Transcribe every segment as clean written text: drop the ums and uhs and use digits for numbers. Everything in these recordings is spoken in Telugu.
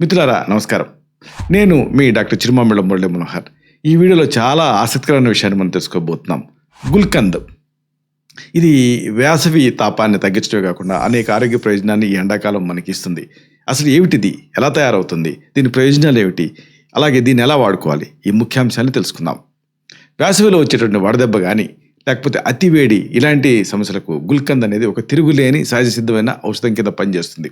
మిత్రులారా నమస్కారం. నేను మీ డాక్టర్ చిరుమామిళ్ళ మురళీ మనోహర్. ఈ వీడియోలో చాలా ఆసక్తికరమైన విషయాన్ని మనం తెలుసుకోబోతున్నాం. గుల్కంద్. ఇది వేసవి తాపాన్ని తగ్గించడమే కాకుండా అనేక ఆరోగ్య ప్రయోజనాన్ని ఈ ఎండాకాలం మనకి ఇస్తుంది. అసలు ఏమిటిది, ఎలా తయారవుతుంది, దీని ప్రయోజనాలు ఏమిటి, అలాగే దీన్ని ఎలా వాడుకోవాలి, ఈ ముఖ్యాంశాన్ని తెలుసుకుందాం. వేసవిలో వచ్చేటువంటి వడదెబ్బ కానీ లేకపోతే అతివేడి ఇలాంటి సమస్యలకు గుల్కంద్ అనేది ఒక తిరుగులేని సహజ సిద్ధమైన ఔషధం కింద పనిచేస్తుంది.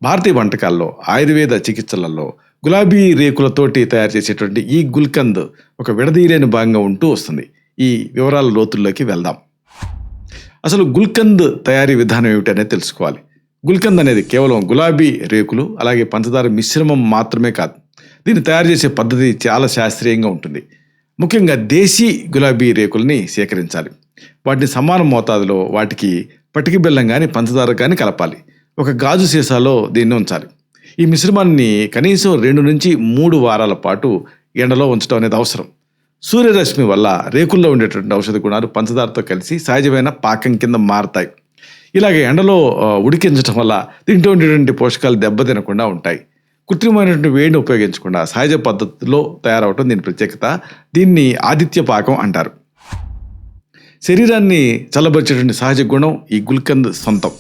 భారతీయ వంటకాల్లో, ఆయుర్వేద చికిత్సలలో గులాబీ రేకులతోటి తయారు చేసేటువంటి ఈ గుల్కంద్ ఒక విడదీయలేని భాగంగా ఉంటూ వస్తుంది. ఈ వివరాల లోతుల్లోకి వెళ్దాం. అసలు గుల్కంద్ తయారీ విధానం ఏమిటి అనేది తెలుసుకోవాలి. గుల్కంద్ అనేది కేవలం గులాబీ రేకులు అలాగే పంచదార మిశ్రమం మాత్రమే కాదు. దీన్ని తయారు చేసే పద్ధతి చాలా శాస్త్రీయంగా ఉంటుంది. ముఖ్యంగా దేశీ గులాబీ రేకుల్ని సేకరించాలి. వాటిని సమాన మోతాదులో వాటికి పటికి బెల్లం కానీ పంచదార కానీ కలపాలి. ఒక గాజు సీసాలో దీన్ని ఉంచాలి. ఈ మిశ్రమాన్ని కనీసం 2 నుంచి 3 వారాల పాటు ఎండలో ఉంచడం అనేది అవసరం. సూర్యరశ్మి వల్ల రేకుల్లో ఉండేటువంటి ఔషధ గుణాలు పంచదారతో కలిసి సహజమైన పాకం కింద మారతాయి. ఇలాగే ఎండలో ఉడికించడం వల్ల దీంట్లో ఉండేటువంటి పోషకాలు దెబ్బతినకుండా ఉంటాయి. కృత్రిమైనటువంటి వేడిని ఉపయోగించకుండా సహజ పద్ధతిలో తయారవటం దీని ప్రత్యేకత. దీన్ని ఆదిత్య పాకం అంటారు. శరీరాన్ని చల్లబరిచేటువంటి సహజ గుణం ఈ గుల్కంద్ సొంతం.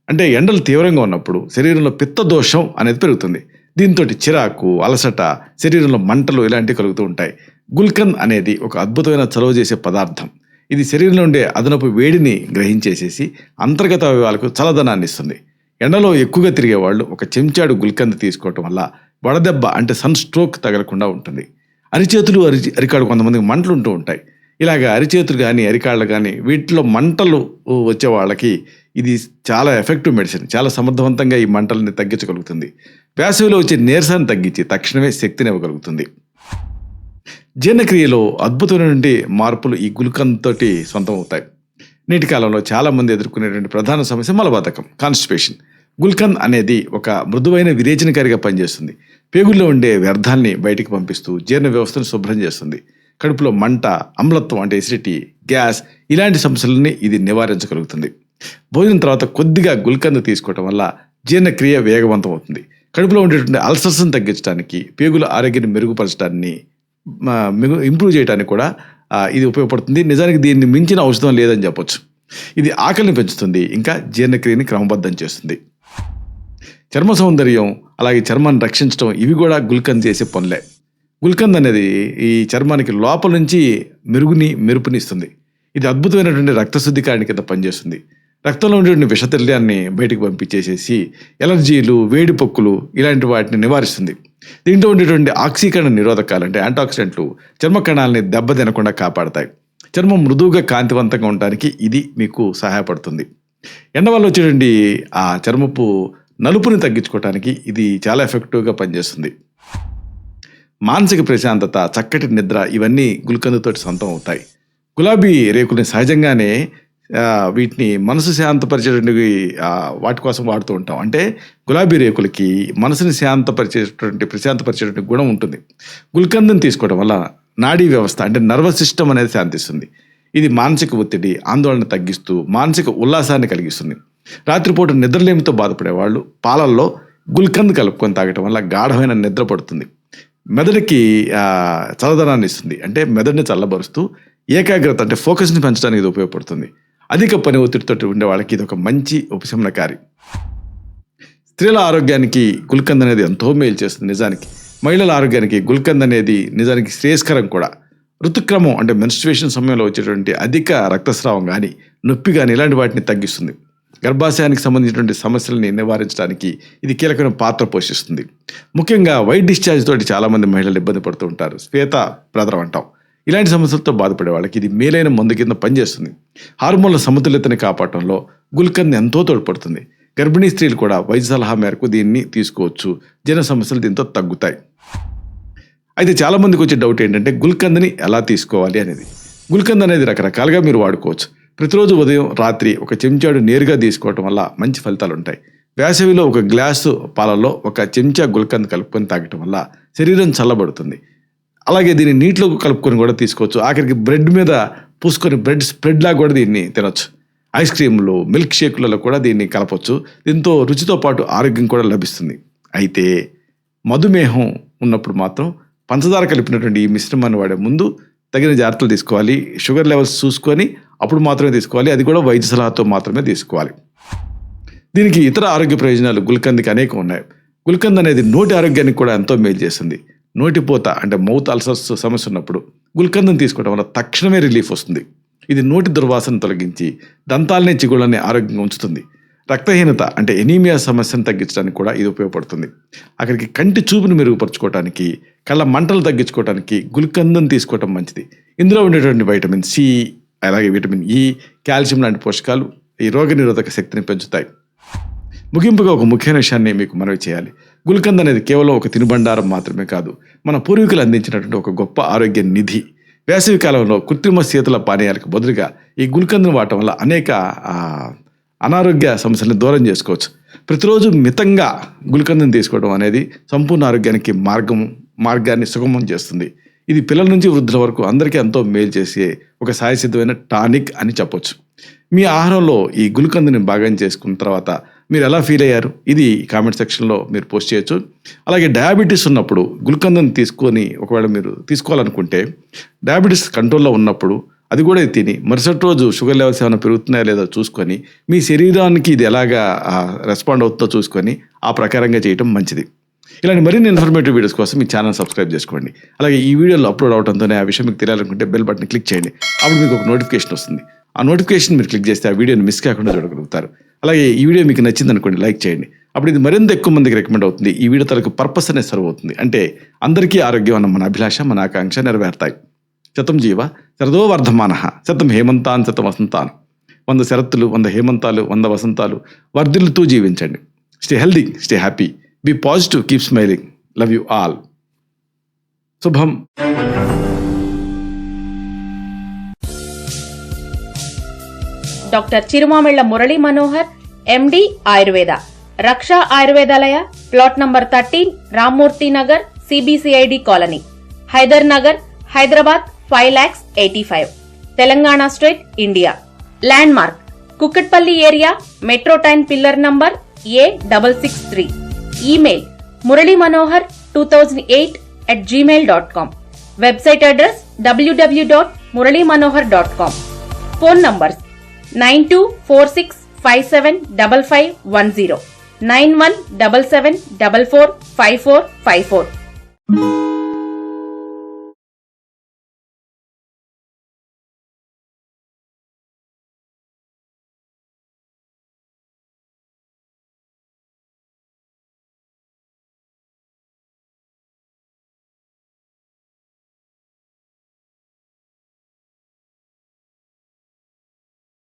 అంటే ఎండలు తీవ్రంగా ఉన్నప్పుడు శరీరంలో పిత్త దోషం అనేది పెరుగుతుంది. దీంతో చిరాకు, అలసట, శరీరంలో మంటలు ఇలాంటివి కలుగుతూ ఉంటాయి. గుల్కంద్ అనేది ఒక అద్భుతమైన చలువ చేసే పదార్థం. ఇది శరీరంలో ఉండే అదనపు వేడిని గ్రహించేసేసి అంతర్గత అవయవాలకు చల్లదనాన్ని ఇస్తుంది. ఎండలో ఎక్కువగా తిరిగే వాళ్ళు ఒక చెంచాడు గుల్కంద్ తీసుకోవటం వల్ల వడదెబ్బ అంటే సన్ స్ట్రోక్ తగలకుండా ఉంటుంది. అరిచేతులు అరికాడు కొంతమందికి మంటలు ఉంటూ ఉంటాయి. ఇలాగ అరిచేతులు కానీ అరికాళ్ళు కానీ వీటిలో మంటలు వచ్చే వాళ్ళకి ఇది చాలా ఎఫెక్టివ్ మెడిసిన్. చాలా సమర్థవంతంగా ఈ మంటల్ని తగ్గించగలుగుతుంది. వేసవిలో వచ్చే నీరసాన్ని తగ్గించి తక్షణమే శక్తిని ఇవ్వగలుగుతుంది. జీర్ణక్రియలో అద్భుతమైనటువంటి మార్పులు ఈ గుల్కంద్ తోటి సొంతం అవుతాయి. నేటి కాలంలో చాలామంది ఎదుర్కొనేటువంటి ప్రధాన సమస్య మలబద్ధకం, కాన్స్టిపేషన్. గుల్కంద్ అనేది ఒక మృదువైన విరేచనకారిగా పనిచేస్తుంది. పేగుల్లో ఉండే వ్యర్థాల్ని బయటికి పంపిస్తూ జీర్ణ వ్యవస్థను శుభ్రం చేస్తుంది. కడుపులో మంట, అమ్లత్వం అంటే ఎసిడిటీ, గ్యాస్ ఇలాంటి సమస్యలని ఇది నివారించగలుగుతుంది. భోజనం తర్వాత కొద్దిగా గుల్కంద్ తీసుకోవటం వల్ల జీర్ణక్రియ వేగవంతం అవుతుంది. కడుపులో ఉండేటువంటి అల్సర్స్ని తగ్గించడానికి, పేగుల ఆరోగ్యాన్ని మెరుగుపరచడాన్ని ఇంప్రూవ్ చేయడానికి కూడా ఇది ఉపయోగపడుతుంది. నిజానికి దీన్ని మించిన ఔషధం లేదని చెప్పొచ్చు. ఇది ఆకలిని పెంచుతుంది, ఇంకా జీర్ణక్రియని క్రమబద్ధం చేస్తుంది. చర్మ సౌందర్యం అలాగే చర్మాన్ని రక్షించడం ఇవి కూడా గుల్కంద్ చేసే పనులే. గుల్కంద్ అనేది ఈ చర్మానికి లోపల నుంచి మెరుపుని ఇస్తుంది. ఇది అద్భుతమైనటువంటి రక్తశుద్ధికారిణి కింద పనిచేస్తుంది. రక్తంలో ఉండేటువంటి విషతల్యాన్ని బయటికి పంపించేసేసి ఎలర్జీలు, వేడి పొక్కులు ఇలాంటి వాటిని నివారిస్తుంది. దీంట్లో ఉండేటువంటి ఆక్సీకరణ నిరోధకాలు అంటే యాంటాక్సిడెంట్లు చర్మ కణాలని దెబ్బతినకుండా కాపాడతాయి. చర్మం మృదువుగా కాంతివంతంగా ఉండడానికి ఇది మీకు సహాయపడుతుంది. ఎండ వల్ల వచ్చేటువంటి ఆ చర్మపు నలుపుని తగ్గించుకోవడానికి ఇది చాలా ఎఫెక్టివ్గా పనిచేస్తుంది. మానసిక ప్రశాంతత, చక్కటి నిద్ర ఇవన్నీ గుల్కంద్తో సొంతం అవుతాయి. గులాబీ రేకుల్ని సహజంగానే వీటిని మనసు శాంతపరిచేటువంటి వాటి కోసం వాడుతూ ఉంటాం. అంటే గులాబీ రేకులకి మనసుని ప్రశాంతపరిచేటువంటి గుణం ఉంటుంది. గుల్కంద్ని తీసుకోవడం వల్ల నాడీ వ్యవస్థ అంటే నర్వస్ సిస్టమ్ అనేది శాంతిస్తుంది. ఇది మానసిక ఒత్తిడి, ఆందోళన తగ్గిస్తూ మానసిక ఉల్లాసాన్ని కలిగిస్తుంది. రాత్రిపూట నిద్రలేమితో బాధపడే వాళ్ళు పాలల్లో గుల్కంద్ కలుపుకొని తాగటం వల్ల గాఢమైన నిద్ర పడుతుంది. మెదడుకి చల్లదనాన్ని ఇస్తుంది. అంటే మెదడుని చల్లబరుస్తూ ఏకాగ్రత అంటే ఫోకస్ని పెంచడానికి ఇది ఉపయోగపడుతుంది. అధిక పని ఒత్తిడితో ఉండే వాళ్ళకి ఇది ఒక మంచి ఉపశమనకారి. స్త్రీల ఆరోగ్యానికి గుల్కంద్ అనేది ఎంతో మేలు చేస్తుంది. నిజానికి మహిళల ఆరోగ్యానికి గుల్కంద్ అనేది నిజానికి శ్రేయస్కరం కూడా. ఋతుక్రమం అంటే మెన్స్ట్రుయేషన్ సమయంలో వచ్చేటువంటి అధిక రక్తస్రావం కానీ, నొప్పి కానీ ఇలాంటి వాటిని తగ్గిస్తుంది. గర్భాశయానికి సంబంధించినటువంటి సమస్యలని నివారించడానికి ఇది కీలకమైన పాత్ర పోషిస్తుంది. ముఖ్యంగా వైట్ డిశ్చార్జ్ తోటి చాలామంది మహిళలు ఇబ్బంది పడుతూ ఉంటారు. శ్వేత ప్రదరం అంటాం. ఇలాంటి సమస్యలతో బాధపడే వాళ్ళకి ఇది మేలైన మందు కింద పనిచేస్తుంది. హార్మోన్ల సమతుల్యతని కాపాడటంలో గుల్కంద్ ఎంతో తోడ్పడుతుంది. గర్భిణీ స్త్రీలు కూడా వైద్య సలహా మేరకు దీన్ని తీసుకోవచ్చు. జీర్ణ సమస్యలు దీంతో తగ్గుతాయి. అయితే చాలామందికి వచ్చే డౌట్ ఏంటంటే గుల్కంద్ని ఎలా తీసుకోవాలి అనేది. గుల్కంద్ అనేది రకరకాలుగా మీరు వాడుకోవచ్చు. ప్రతిరోజు ఉదయం, రాత్రి ఒక చెంచాడు నేరుగా తీసుకోవటం వల్ల మంచి ఫలితాలు ఉంటాయి. వేసవిలో ఒక గ్లాసు పాలలో ఒక చెంచా గుల్కంద్ కలుపుకొని తాగటం వల్ల శరీరం చల్లబడుతుంది. అలాగే దీన్ని నీటిలో కలుపుకొని కూడా తీసుకోవచ్చు. ఆఖరికి బ్రెడ్ మీద పూసుకొని బ్రెడ్ స్ప్రెడ్లా కూడా దీన్ని తినొచ్చు. ఐస్ క్రీమ్లు, మిల్క్ షేకులలో కూడా దీన్ని కలపవచ్చు. దీంతో రుచితో పాటు ఆరోగ్యం కూడా లభిస్తుంది. అయితే మధుమేహం ఉన్నప్పుడు మాత్రం పంచదార కలిపినటువంటి ఈ మిశ్రమాన్ని వాడే ముందు తగిన జాగ్రత్తలు తీసుకోవాలి. షుగర్ లెవెల్స్ చూసుకొని అప్పుడు మాత్రమే తీసుకోవాలి. అది కూడా వైద్య సలహాతో మాత్రమే తీసుకోవాలి. దీనికి ఇతర ఆరోగ్య ప్రయోజనాలు గుల్కంద్కి అనేకం ఉన్నాయి. గుల్కంద్ అనేది నోటి ఆరోగ్యానికి కూడా ఎంతో మేలు చేస్తుంది. నోటిపోత అంటే మౌత్ అల్సర్స్ సమస్య ఉన్నప్పుడు గుల్కంద్ని తీసుకోవడం వల్ల తక్షణమే రిలీఫ్ వస్తుంది. ఇది నోటి దుర్వాసన తొలగించి దంతాలని చిగుళ్ళని ఆరోగ్యంగా ఉంచుతుంది. రక్తహీనత అంటే ఎనీమియా సమస్యను తగ్గించడానికి కూడా ఇది ఉపయోగపడుతుంది. అక్కడికి కంటి చూపును మెరుగుపరచుకోవడానికి, కళ్ళ మంటలు తగ్గించుకోవడానికి గుల్కంద్ని తీసుకోవటం మంచిది. ఇందులో ఉండేటువంటి వైటమిన్ సి, అలాగే విటమిన్ ఇ, కాల్షియం లాంటి పోషకాలు ఈ రోగనిరోధక శక్తిని పెంచుతాయి. ముగింపుగా ఒక ముఖ్యమైన విషయాన్ని మీకు మనవి చేయాలి. గుల్కంద్ అనేది కేవలం ఒక తినుబండారం మాత్రమే కాదు, మన పూర్వీకులు అందించినటువంటి ఒక గొప్ప ఆరోగ్య నిధి. వేసవి కాలంలో కృత్రిమ శీతల పానీయాలకు బదులుగా ఈ గుల్కంద్ను వాడటం వల్ల అనేక అనారోగ్య సమస్యలను దూరం చేసుకోవచ్చు. ప్రతిరోజు మితంగా గుల్కంద్ని తీసుకోవడం అనేది సంపూర్ణ ఆరోగ్యానికి మార్గాన్ని సుగమం చేస్తుంది. ఇది పిల్లల నుంచి వృద్ధుల వరకు అందరికీ ఎంతో మేలు చేసే ఒక సాయసిద్ధమైన టానిక్ అని చెప్పొచ్చు. మీ ఆహారంలో ఈ గుల్కంద్ని భాగం చేసుకున్న తర్వాత మీరు ఎలా ఫీల్ అయ్యారు? ఇది కామెంట్ సెక్షన్లో మీరు పోస్ట్ చేయొచ్చు. అలాగే డయాబెటీస్ ఉన్నప్పుడు గుల్కంద్ని తీసుకొని ఒకవేళ మీరు తీసుకోవాలనుకుంటే, డయాబెటీస్ కంట్రోల్లో ఉన్నప్పుడు అది కూడా తిని మరుసటి రోజు షుగర్ లెవెల్స్ ఏమైనా పెరుగుతున్నాయా లేదా చూసుకొని, మీ శరీరానికి ఇది ఎలాగా రెస్పాండ్ అవుతుందో చూసుకొని ఆ ప్రకారంగా చేయటం మంచిది. ఇలాంటి మరిన్ని ఇన్ఫర్మేటివ్ వీడియోస్ కోసం మీ ఛానల్ సబ్స్క్రైబ్ చేసుకోండి. అలాగే ఈ వీడియోలో అప్లోడ్ అవడంతోనే ఆ విషయం మీకు తెలియాలనుకుంటే బెల్ బటన్ క్లిక్ చేయండి. అప్పుడు మీకు ఒక నోటిఫికేషన్ వస్తుంది. ఆ నోటిఫికేషన్ మీరు క్లిక్ చేస్తే ఆ వీడియోని మిస్ కాకుండా చూడగలుగుతారు. అలాగే ఈ వీడియో మీకు నచ్చింది అనుకోండి, లైక్ చేయండి. అప్పుడు ఇది మరింత ఎక్కువ మందికి రికమెండ్ అవుతుంది. ఈ వీడియో తరకు పర్పస్ అనేది సర్వ్ అవుతుంది. అంటే అందరికీ ఆరోగ్యం అన్న మన అభిలాష, మన ఆకాంక్ష నెరవేరుతాయి. శతం జీవ శరదో వర్ధమానః, శతం హేమంతాన్ శతం వసంతాన్. 100 శరత్తులు, 100 హేమంతాలు, 100 వసంతాలు వర్ధిల్లుతూ జీవించండి. Stay healthy, stay happy, be positive, keep smiling. Love you all. శుభం. Doctor Chirumamilla Murali Manohar, MD, Ayurveda, Raksha Ayurvedalaya, plot number 13, Rammurthy Nagar, CBCID colony, Hyder Nagar, Hyderabad 5,85,000, Telangana state, India. Landmark Kukatpally area, metro train pillar number A663. Email muralymanohar2008@gmail.com. Website address www.muralymanohar.com. Phone numbers 9246575510, 9177445454.